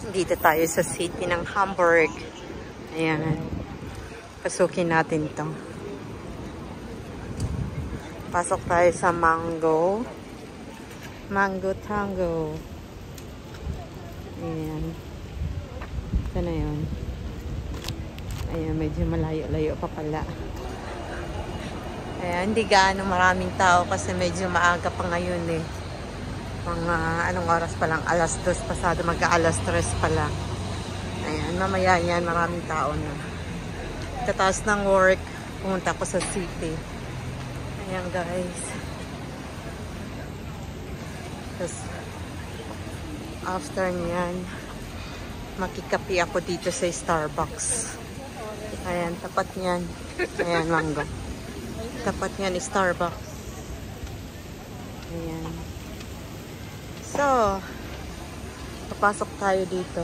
Dito tayo sa city ng Hamburg. Ayan. Pasukin natin to. Pasok tayo sa Mango. Mango Tango. Ayan. Ito na yun. Ayan, medyo malayo-layo pa pala. Ayan, hindi gaano maraming tao kasi medyo maaga pa ngayon eh. Mga anong oras pa lang, alas 2 pasado, mag-alas 3 pa lang. Ayan, mamaya yan, maraming tao na. Kataas ng work, pumunta ko sa city. Ayan guys. Tapos, after niyan, makikapi ako dito sa Starbucks. Ayan, tapat niyan. Ayan, Mango. Tapat niyan, Starbucks. Ayan. So, papasok tayo dito.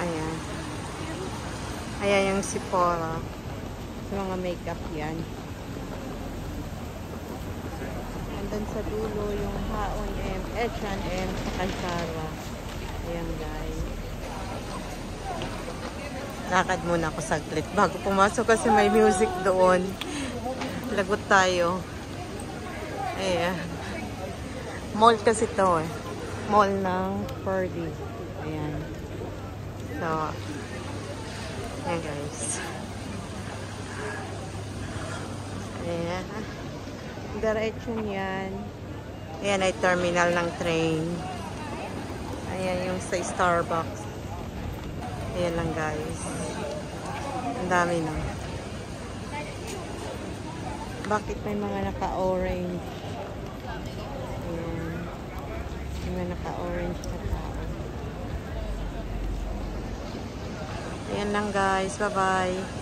Ayan. Ayan yung Sephora. Sa mga makeup yan. Andun sa dulo yung H&M, H&M, sa Zara. Ayan guys. Lakad muna ako saglit bago pumasok kasi may music doon. Lagot tayo. Ayan. Mall kasi to eh. Mall ng Purdy. Ayan. So, ayan guys. Ayan. Diretso yan. Ayan ay terminal ng train. Ayan yung sa Starbucks. Ayan lang guys. Ang dami na. Bakit may mga naka-orange? Ayan. May mga naka-orange na tao. Ayan lang guys. Bye-bye.